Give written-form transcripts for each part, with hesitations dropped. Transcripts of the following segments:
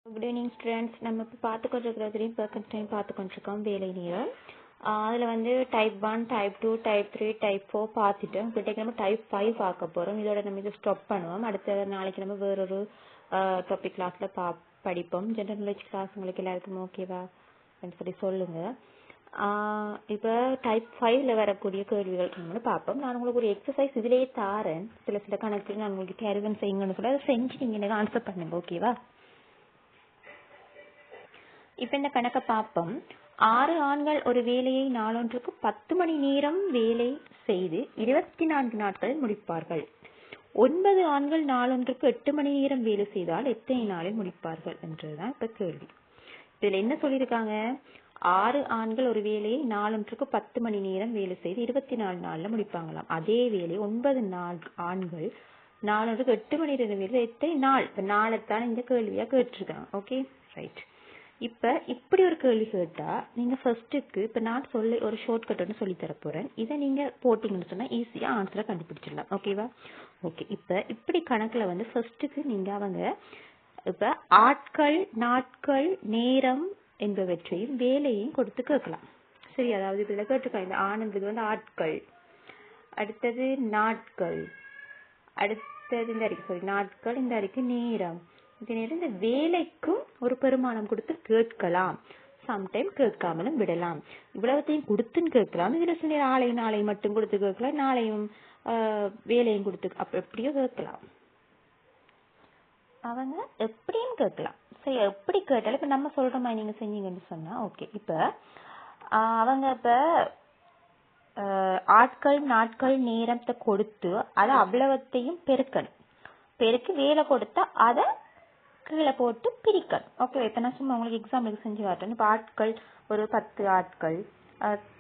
Good evening students. நம்ம இப்போ பார்த்துக்கொண்டிருக்கிறது time பார்த்துக்கொண்டிருக்கோம் வேலை நேரம். அதில் வந்து டைப் 1, டைப் 2, டைப் 3, டைப் 4 பார்த்துட்டோம். இப்போ நம்ம டைப் 5 பார்க்க போகிறோம். இதோட நம்ம இதை ஸ்டாப் பண்ணுவோம். அடுத்த நாளைக்கு நம்ம வேறொரு டாபிக் கிளாஸில் படிப்போம். ஜென்ரல் நாலேஜ் கிளாஸ் உங்களுக்கு எல்லாருக்கும் ஓகேவா சொல்லி சொல்லுங்கள். இப்போ டைப் 5ல் வரக்கூடிய கேள்விகள் நம்மளும் பார்ப்போம். நான் உங்களுக்கு ஒரு எக்ஸசைஸ் இதிலேயே தாரேன். சில கணக்கு நான் உங்களுக்கு கேரிவன் செய்யுங்கன்னு சொல்லி அதை செஞ்சு நீங்கள் எனக்கு ஆன்சர் பண்ணுங்க. ஓகேவா? இப்ப இந்த கணக்கை பார்ப்போம். 6 ஆண்கள் ஒரு வேலையை நாளொன்றுக்கு 10 மணி நேரம் வேலை செய்து 24 நாட்களில் முடிப்பார்கள். 9 ஆண்கள் நாளொன்றுக்கு 8 மணி நேரம் வேலை செய்தால் எத்தனை நாளில் முடிப்பார்கள் என்றதுதான் இப்ப கேள்வி. இதுல என்ன சொல்லியிருக்காங்க? 6 ஆண்கள் ஒரு வேலையை நாளொன்றுக்கு 10 மணி நேரம் வேலை செய்து 24 நாள்ல முடிப்பாங்களாம். அதே வேலை 9 ஆண்கள் நாளொன்றுக்கு 8 மணி நேரம் வேலை எத்தனை நாள்? இப்ப நாளைத்தான் இந்த கேள்வியா கேட்டிருக்காங்க. Okay, right. இப்ப இப்படி ஒரு கேள்வி கேட்டா நீங்க ஃபர்ஸ்ட்டுக்கு இப்ப நான் ஒரு ஷார்ட்கட் ஒன்று சொல்லி தர போறேன். இதை நீங்க போட்டீங்கன்னு சொன்னா ஈஸியா ஆன்சரை கண்டுபிடிச்சிடலாம். ஓகேவா? ஓகே. இப்ப இப்படி கணக்குல வந்து ஃபர்ஸ்ட்டுக்கு நீங்க இப்ப ஆட்கள், நாட்கள், நேரம் என்பவற்றையும் வேலையையும் கொடுத்து கேட்கலாம். சரி, அதாவது இதுல கேட்டிருக்காங்க இந்த ஆனந்தது வந்து ஆட்கள், அடுத்தது நாட்கள், அடுத்தது இந்த அறிக்கை நாட்கள், இந்த அறிக்கை நேரம். இந்த வேலைக்கும் ஒரு பெருமானம் கொடுத்து கேட்கலாம். சம்டைம் கேட்காமலும் விடலாம். இவ்வளவுத்தையும் கொடுத்துன்னு கேட்கலாம். இதுல சில நாளை மட்டும் கொடுத்து கேட்கலாம், நாளையும் வேலையும் கொடுத்து எப்படியோ கேட்கலாம். அவங்க எப்படியும் கேட்கலாம். சரி, எப்படி கேட்டாலும் இப்ப நம்ம சொல்ற மாதிரி நீங்க செஞ்சீங்கன்னு சொன்னா ஓகே. இப்ப அவங்க இப்ப ஆட்கள், நாட்கள், நேரத்தை கொடுத்து அதை அவ்வளவத்தையும் பெருக்கணும். பெருக்கி வேலை கொடுத்தா அதை கீழே போட்டு பிரிக்கணும். ஓகே, இப்ப நான் சும்மா உங்களுக்கு எக்ஸாம்பிளுக்கு செஞ்சு காட்டுறேன். இப்ப ஆட்கள் ஒரு 10 ஆட்கள்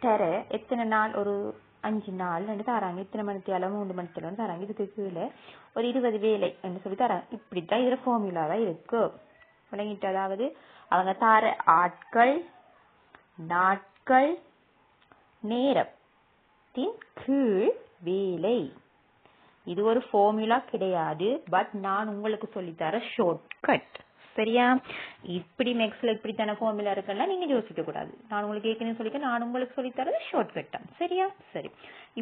தர எத்தனை நாள்? ஒரு 5 நாள் தராங்க. இத்தனை மணித்தியாலும் 3 மணித்தியாலும் தராங்க. இதுக்கு கீழே ஒரு 20 வேலை என்று சொல்லி தராங்க. இப்படித்தான் இதுல ஃபார்முலாவா இருக்கு. விளங்கிட்டு, அதாவது அவங்க தர ஆட்கள், நாட்கள், நேரத்தின் கீழ் வேலை. இது ஒரு ஃபார்முலா கிடையாது, பட் நான் உங்களுக்கு சொல்லித்தர ஷார்ட்கட். சரியா? இப்படி மேக்ஸ்ல இப்படித்தான ஃபார்முலா இருக்குன்னா நீங்க யோசிக்க கூடாது. நான் உங்களுக்கு ஏற்கனவே சொல்லிக்க, நான் உங்களுக்கு சொல்லித்தரது ஷார்ட்கட் தான். சரியா? சரி,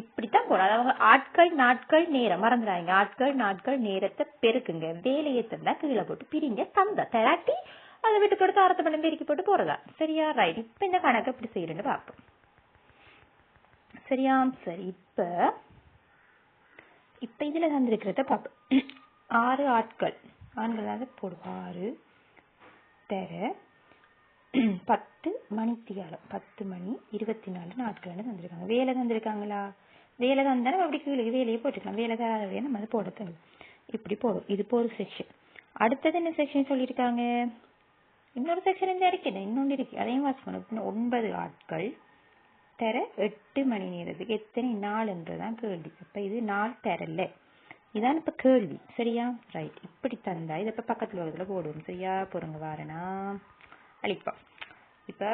இப்படித்தான் போடும். அதாவது ஆட்கள், நாட்கள், நேரம் மறந்துடாங்க. ஆட்கள், நாட்கள், நேரத்தை பெருக்குங்க. வேலையை தந்தா கீழே போட்டு பிரிங்க. தந்தா தராட்டி அதை விட்டு கொடுத்து அர்த்தம் பண்ணி பெருக்கி போட்டு போறதா. சரியா? ரைட். இப்ப இந்த கணக்கு எப்படி செய்யறேன்னு பார்ப்போம். சரியா? சரி, இப்ப இதுல தந்திருக்கிறத பார்ப்போம். 6 ஆண்களாக போடும். 6 தர 10 மணித்தியாலம் 10 மணி 24 நாட்கள் தந்திருக்காங்க. வேலை தந்திருக்காங்களா? வேலை தந்தா நம்ம அப்படி கீழே வேலையை போட்டுக்கலாம். வேலை தர நம்ம அதை போட தேவை. இப்படி போடும். இது ஒரு செக்ஷன். அடுத்தது என்ன செக்ஷன் சொல்லியிருக்காங்க? இன்னொரு செக்ஷன் இந்த இருக்கு, இன்னொன்று இருக்கு, அதையும் வாசிக்கணும். 9 ஆட்கள் தர 8 மணி நேரத்துக்கு எத்தனை நாள் என்றுதான் கேள்வி. அப்ப இது நாள் தரல, இதான் இப்ப கேள்வி. சரியா? ரைட். இப்படி தந்தா இதை இப்ப பக்கத்துல வரதுல போடுவோம். சரியா? பொறுங்க வாரனா அழிப்பா. இப்ப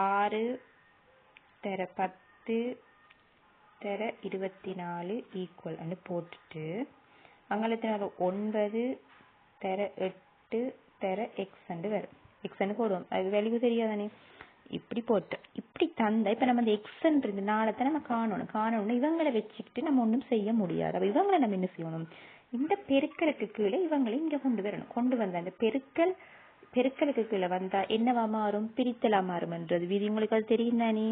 6 தர 10 தர 24 ஈக்குவல் போட்டுட்டு அங்கே 9 தர 8 தர எக்ஸ் வரும். எக்ஸ் போடுவோம். அது வேல்யூ தெரியாதானே? இப்படி போட்டு இப்படி தந்தா இப்ப நம்ம இந்த எக்ஸ்ன்றது நாளைத்தான் நம்ம காணணும். இவங்களை வச்சுக்கிட்டு நம்ம ஒன்றும் செய்ய முடியாது. அப்ப இவங்களை நம்ம என்ன செய்யணும்? இந்த பெருக்கலுக்கு கீழே இவங்களை இங்க கொண்டு வரணும். கொண்டு வந்தா அந்த பெருக்கலுக்கு கீழே வந்தா என்னவா மாறும்? பிரித்தலா மாறும்ன்றது விதி. உங்களுக்கு அது தெரியும் தானே?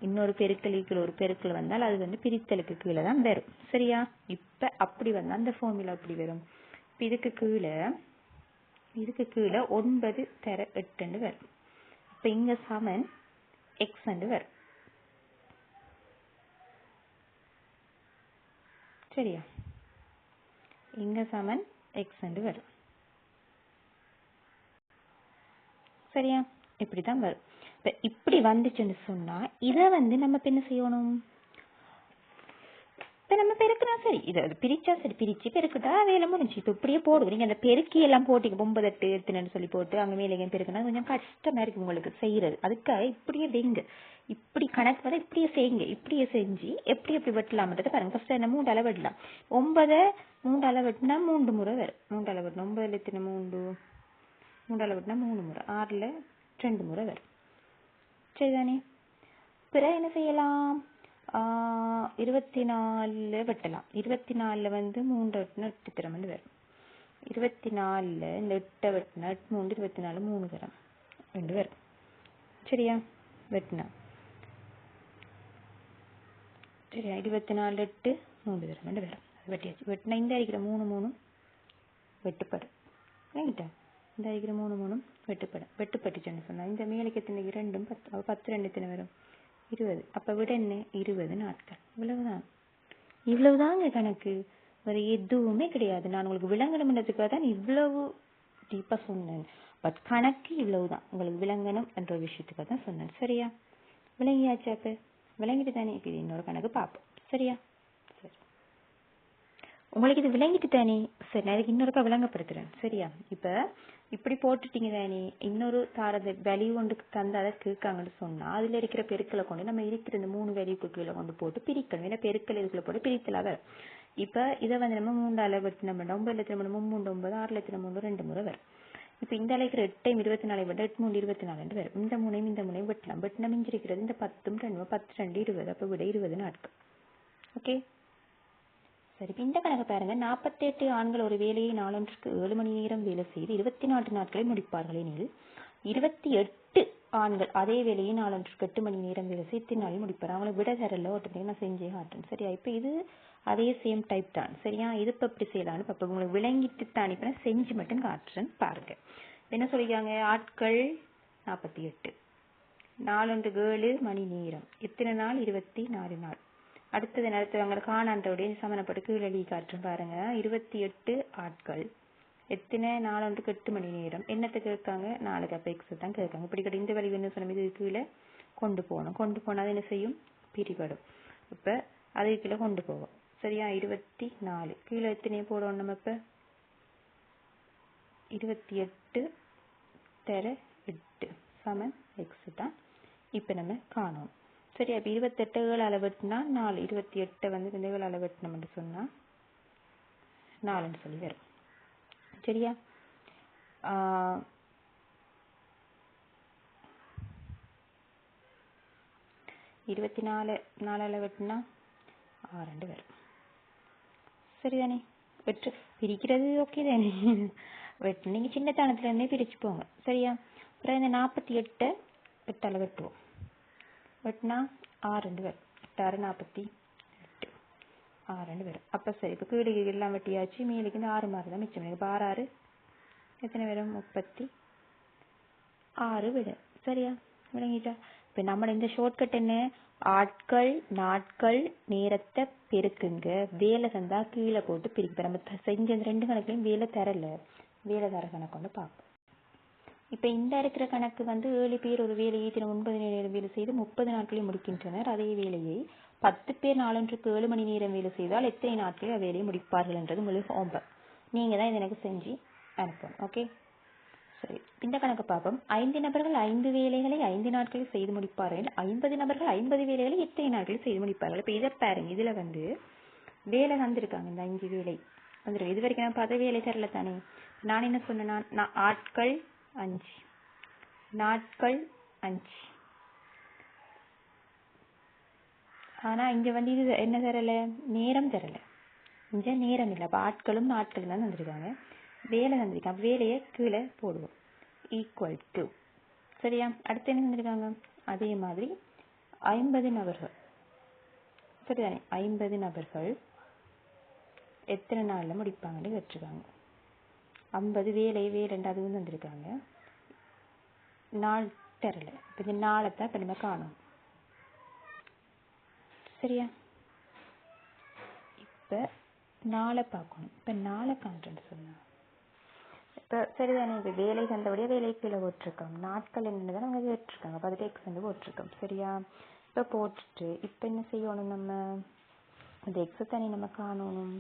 இன்னொரு பெருக்கலுக்கு ஒரு பெருக்கல் வந்தால் அது பிரித்தலுக்கு கீழே தான் வரும். சரியா? இப்ப அப்படி வந்தா அந்த ஃபார்முலா அப்படி வரும். இப்ப இதுக்கு கீழே 9 தர 8 வரும். இப்ப இங்க சமன் எக்ஸ் வரும். சரியா? இங்க சமன் எக்ஸ் வரும். சரியா? இப்படிதான் வரும். இப்ப இப்படி வந்துச்சுன்னு சொன்னா இத நம்ம என்ன செய்யணும்? நம்ம பெருக்குனா சரி, இதை பிரிச்சா சரி, பிரிச்சு பெருக்குட்டா வேலை முடிஞ்சு. இப்ப இப்படியே போடுவோம். நீங்க அந்த பெருக்கி எல்லாம் போட்டீங்க 9 8 8 சொல்லி போட்டு அங்க மேலே பெருக்குனா கொஞ்சம் கஷ்டமா இருக்கு உங்களுக்கு செய்யறது. அதுக்காக இப்படியே வைங்க. இப்படி கணக்கு வர இப்படியே செய்யுங்க. இப்படியே செஞ்சு எப்படி வெட்டலாம்ன்றதை பாருங்க. ஃபர்ஸ்ட் என்ன 3 அளவு வெட்டலாம். 9 3 அளவு வெட்டினா 3 முறை வரும். 3 அளவு வெட்டணும். 9 எத்தனை 3 மூன்றால் வெட்டினா 3 முறை, 6ல் 2 முறை வரும். சரிதானே? பிறகு என்ன செய்யலாம்? 24 வெட்டலாம். 24 வந்து 3 வெட்டினா 8 திறமண்டு வரும். 24 இந்த 8 வெட்டினா 8 3 24 3 தரம் 2 வரும். சரியா? வெட்டினா சரியா? 24 8 3 தரம் 2 வரும். அது வெட்டியாச்சு. வெட்டினா இந்த அடிக்கிற 3 3 வெட்டுப்படும். இல்லைங்கிட்ட இந்த அடிக்கிற 3 3 வெட்டுப்படும். வெட்டுப்பட்டுச்சுன்னு சொன்னால் இந்த மேலுக்கு எத்தனை 2 10 10 2 எத்தனை வரும் 20. அப்போ விட என்ன 20 நாட்கள். இவ்வளவுதான். இவ்வளவுதாங்க கணக்கு. வேறு எதுவுமே கிடையாது. நான் உங்களுக்கு விளங்கணும்ன்றதுக்காக தான் இவ்வளவு டீப்பாக சொன்னேன். பட் கணக்கு இவ்வளவுதான். உங்களுக்கு விளங்கணும் என்ற ஒரு விஷயத்துக்காக தான் சொன்னேன். சரியா? விளங்கியாச்சா? இப்போ விளங்கிட்டு தானே? இப்போ இது இன்னொரு கணக்கு பார்ப்போம். சரியா? சரி, உங்களுக்கு இது விளங்கிட்டு தானே? சரி, நான் இதுக்கு இன்னொருக்கா விளங்கப்படுத்துறேன். சரியா? இப்போ இப்படி போட்டுட்டீங்க தானே, இன்னொரு தாரத வேல்யூ ஒன்றுக்கு தந்து அதை கேட்காங்கன்னு சொன்னால் அதில் இருக்கிற பெருக்களை கொண்டு நம்ம இருக்கிற இந்த 3 வேல்யூக்கு கீழே கொண்டு போட்டு பிரிக்கணும். ஏன்னா பெருக்கள் இதுக்குள்ள போட்டு பிரித்தலாக வரும். இப்போ இதை வந்து நம்ம 3ஆல் வெட்டினோம். 9 3 3 9 6 3 2 முறை வரும். இப்போ இந்த அழைக்கிற 8 24 விட 8 3 24 வரும். இந்த முனையும் வெட்டலாம். வெட்டினா மிஞ்சிருக்கிறது இந்த 10 2 10 2 20. அப்போ விட 20 நாட்கள். ஓகே, சரி. இந்த கணக்கு பாருங்க. 48 ஆண்கள் ஒரு வேலையை நாளொன்றுக்கு 7 மணி நேரம் வேலை செய்து 24 நாட்களை முடிப்பார்கள் எனில் 28 ஆண்கள் அதே வேலையை நாளொன்றுக்கு 8 மணி நேரம் வேலை செய்து இத்தனை நாளில் முடிப்பார். அவங்களை விட தரல ஓட்டுறதுக்கு நான் செஞ்சே காட்டுறேன். சரியா? இப்போ இது அதே சேம் டைப் தான். சரியா? இது இப்போ எப்படி செய்யலான்னு இப்போ உங்களுக்கு விளங்கிட்டு தான் இப்போ நான் செஞ்சு மட்டும் காட்டுறேன் பாருங்க. என்ன சொல்லிக்காங்க? ஆட்கள் 48, நாளொன்றுக்கு 7 மணி நேரம், எத்தனை நாள் 24 நாள். அடுத்தது அவங்களை காணாண்டோடைய சமணப்பட்டு கீழே காட்டுறேன் பாருங்க. 28 ஆட்கள், எத்தனை நாளொன்றுக்கு 8 மணி நேரம். என்னத்தை கேட்காங்க? 4 அப்போ எக்ஸ் தான் கேட்காங்க. இப்படி கிட்ட இந்த வழி என்ன சொன்ன இது கீழே கொண்டு போகணும். கொண்டு போனால் என்ன செய்யும்? பிரிபடும். இப்போ அது கீழே கொண்டு போவோம். சரியா? 24 கீழே எத்தனையே போடுவோம் நம்ம. இப்போ 28 தர 8 சமன் எக்ஸ் தான் இப்போ நம்ம காணணும். சரியா? இப்போ 28 7 வெட்டினா 4, 28 வந்து இந்த 7 வெட்டினோம்னு சொன்னால் 4ன்னு சொல்லி வரும். சரியா? 24 4 வெட்டினா 6 வரும். சரிதானே? வெற்று பிரிக்கிறது ஓகே தானே? வெட்டு நீங்கள் சின்ன தானத்துலேருந்தே பிரிச்சு போங்க. சரியா? அப்புறம் இந்த 48 8 வெட்டுவோம். வெட்டினா 6 வரும். 8 48 6 வரும். அப்போ சரி, இப்போ கீழே எல்லாம் வெட்டியாச்சு. மேலுக்கு இந்த 6 மாதிரி தான் மிச்சம். இப்போ 6 6 எத்தனை வரும்? 36 விடும். சரியா? விளங்கிட்டா? இப்போ நம்மளோட இந்த ஷார்ட்கட் என்ன? ஆட்கள் நாட்கள் நேரத்தை பெருக்குங்க. வேலை தந்தா கீழே போட்டு பிரிக்க. நம்ம செஞ்ச இந்த 2 கணக்குலையும் வேலை தரல. வேலை தர கணக்கு வந்து பார்ப்போம். இப்போ இந்த இருக்கிற கணக்கு வந்து 7 பேர் ஒரு வேலையை 9 நேரம் வேலை செய்து 30 நாட்களில் முடிக்கின்றனர். அதே வேலையை 10 பேர் நாளொன்றுக்கு 7 மணி நேரம் வேலை செய்தால் எத்தனை நாட்களில் வேலையை முடிப்பார்கள் என்றது உங்களுக்கு ஹோம்வொர்க். நீங்கள் தான் இதை எனக்கு செஞ்சு அனுப்பணும். ஓகே, சரி. இந்த கணக்கு பார்ப்போம். 5 நபர்கள் 5 வேலைகளை 5 நாட்களில் செய்து முடிப்பார்கள். 50 நபர்கள் 50 வேலைகளை எத்தனை நாட்களில் செய்து முடிப்பார்கள். இப்போ இதை பாருங்க. இதில் வந்து வேலை வந்திருக்காங்க. இந்த 5 வேலை வந்துருக்கு. இது வரைக்கும் நான் பார்த்த வேலை தரல தானே. நான் என்ன சொன்னேன்னா ஆட்கள் 5 நாட்கள் 5. ஆனால் இங்கே வந்து இது என்ன தரல? நேரம் தரல. இங்கே நேரம் இல்லை. அப்போ ஆட்களும் நாட்களும் தான் தந்திருக்காங்க. வேலை தந்திருக்காங்க. வேலையை கீழே போடுவோம். Equal to. சரியா? அடுத்து என்ன தந்திருக்காங்க? அதே மாதிரி 50 நபர்கள். சரிதானே? 50 நபர்கள் எத்தனை நாளில் முடிப்பாங்கன்னு கேட்டிருக்காங்க. 50 வேலை அதுவும் தந்திருக்காங்க. நாள் தரல. இப்போ இந்த நாளை தான் இப்போ நம்ம காணும். சரியா? இப்போ நாளை பார்க்கணும். இப்போ நாளை காண்றேன்னு சொன்னா இப்போ சரிதானே? இப்போ வேலை தந்தபடியாக வேலை கீழே போட்டிருக்கோம். நாட்கள் என்னன்னு தான் அவங்க கேட்டிருக்காங்க. அப்போ அதுக்கு எக்ஸ் வந்து போட்டிருக்கோம். சரியா? இப்போ போட்டுட்டு இப்போ என்ன செய்யணும்? நம்ம இந்த எக்ஸ் தானே நம்ம காணணும்.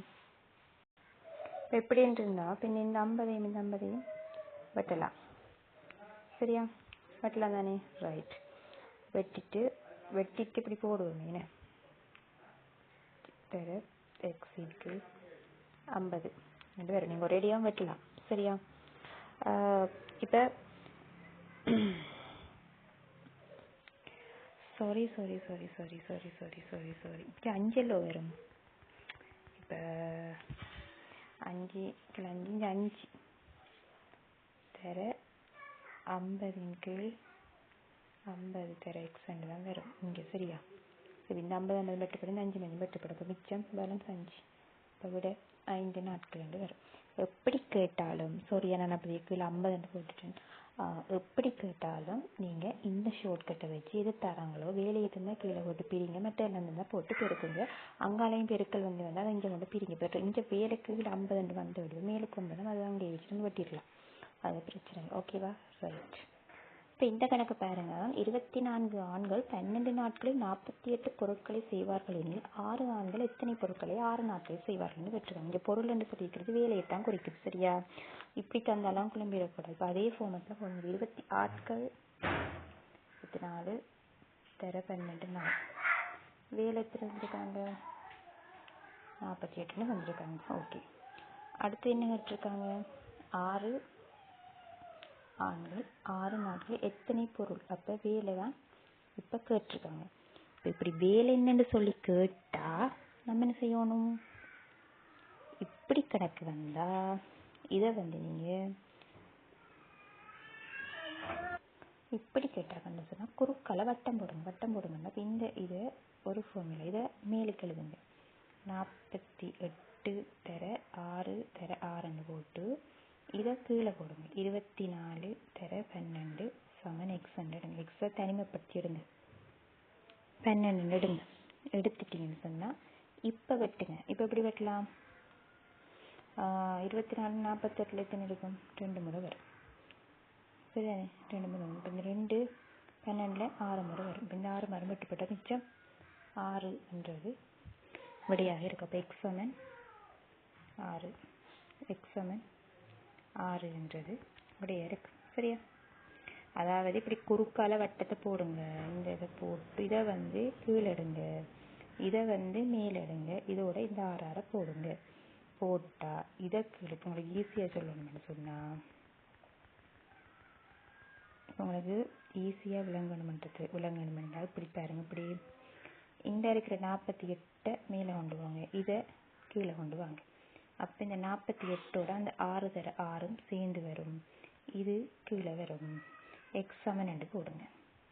இப்போ எப்படின்ட்டு இருந்தால் இப்போ இந்த 50 வெட்டலாம். சரியா? வெட்டலாம் தானே? ரைட். வெட்டிட்டு இப்படி போடுவோம். என்ன தர எக்ஸ் இன்ட்டு 50 2 பேர் நீங்கள் ஒரேடியாகவும் வெட்டலாம். சரியா? இப்போ சாரி இப்போ 5 எல்லோ வரும். இப்போ 5 5 தர 50 கீழ் 50 தர எக்ஸ் தான் வரும் இங்கே. சரியா? சரி, இந்த 50 வெட்டுப்படும், 5 வெட்டுப்படும். இப்போ மிச்சம் பேலன்ஸ் 5. இப்போ விட 5 நாட்கள் வரும். எப்படி கேட்டாலும் நான் அப்படி கீழே 50 போட்டுட்டேன். எப்படி கேட்டாலும் நீங்கள் இந்த ஷார்ட்கட்டை வச்சு எது தராங்களோ வேலையை இருந்தால் கீழே போட்டு பிரிங்க, மற்ற எல்லாம் இருந்தால் போட்டு பெருக்குங்க. அங்காலையும் பெருக்கல் வந்தால் அதை இங்கே கொண்டு பிரிங்க. பெரு இங்கே வேலைக்கு கீழே 50 வந்து விடுது, மேலுக்கு 50 அதை அங்கே வச்சுட்டு வெட்டிடலாம். அது பிரச்சனை. ஓகேவா? ரைட். இப்போ இந்த கணக்கு பாருங்க. 24 ஆண்கள் 12 நாட்களில் 48 பொருட்களை செய்வார்கள் எனில் 6 ஆண்கள் எத்தனை பொருட்களை 6 நாட்களில் செய்வார்கள் பெற்றுக்காங்க. இங்கே பொருள் என்று சொல்லியிருக்கிறது வேலையை தான் குறிக்குது. சரியா? இப்படி தந்தாலும் குழம்பிடக்கூடாது. இப்போ அதே ஃபார்மேட்டில் போகணும். 20 ஆட்கள் 24 தர 12 நாள் வேலை எத்தனை வந்திருக்காங்க? 48 வந்திருக்காங்க. ஓகே. அடுத்து என்ன கேட்டிருக்காங்க? 6 ஆண்கள் 6 நாட்கள் எத்தனை பொருள். அப்போ வேலை தான் இப்போ கேட்டிருக்காங்க. இப்போ இப்படி வேலை என்னன்னு சொல்லி கேட்டா நம்ம என்ன செய்யணும்? இப்படி கணக்கு வந்தா இதை நீங்கள் இப்படி கேட்டாங்கன்னு சொன்னால் குறுக்கால வட்டம் போடுங்கன்னா இந்த இதை ஒரு ஃபார்முலா இதை மேலுக்கு எழுதுங்க. 48 தர 6 தர 6 போட்டு இதை கீழே போடுங்க. 24 தர 12 சமன் x எக்ஸை தனிமைப்படுத்தி எடுங்க. 12 எடுங்க. எடுத்துட்டீங்கன்னு சொன்னால் இப்போ வெட்டுங்க. இப்போ எப்படி வெட்டலாம்? 24 48 எத்தனை இருக்கும்? 2 முறை வரும். சரிதானே? 2 முறை வரும். இப்போ இந்த 2 12 6 முறை வரும். இப்போ இந்த 6 முறை வெட்டுப்பட்ட மிச்சம் 6ன்றது விடையாக இருக்கும். அப்போ x சமன் 6 6ன்றது விடையாக இருக்கு. சரியா? அதாவது இப்படி குறுக்கால வட்டத்தை போடுங்க. இந்த இதை போட்டு இதை கீழே எடுங்க, இதை மேலே எடுங்க, இதோட இந்த 6 போடுங்க. போட்டா இதை கீழே உங்களுக்கு ஈஸியாக சொல்லணும்னு சொன்னால் உங்களுக்கு ஈஸியாக விளங்கணுமென்றால் இப்படி பாருங்க. இப்படி இந்த இருக்கிற 48 மேலே கொண்டு வாங்க, இதை கீழே கொண்டு வாங்க. அப்போ இந்த 48ஓட அந்த 6 தர 6 சேர்ந்து வரும், இது கீழே வரும். எக்ஸ் சமன் என்று போடுங்க.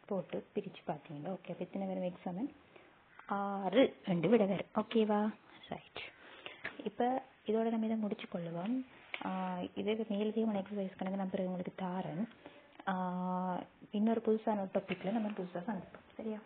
போட்டு பிரித்து பார்த்தீங்கன்னா ஓகே. அப்போ எத்தனை வரும்? எக்ஸ் சமன் 6 ரெண்டு விட வரும். ஓகேவா? ரைட். இப்போ இதோட நம்ம இதை முடிச்சு கொள்ளுவோம். இதே மேலதிகமான எக்ஸசைஸ் கணக்கு நான் பிறகு உங்களுக்கு தாரேன். இன்னொரு புதுசான டாப்பிக்கில் நம்ம புதுசாக சந்திப்போம். சரியா?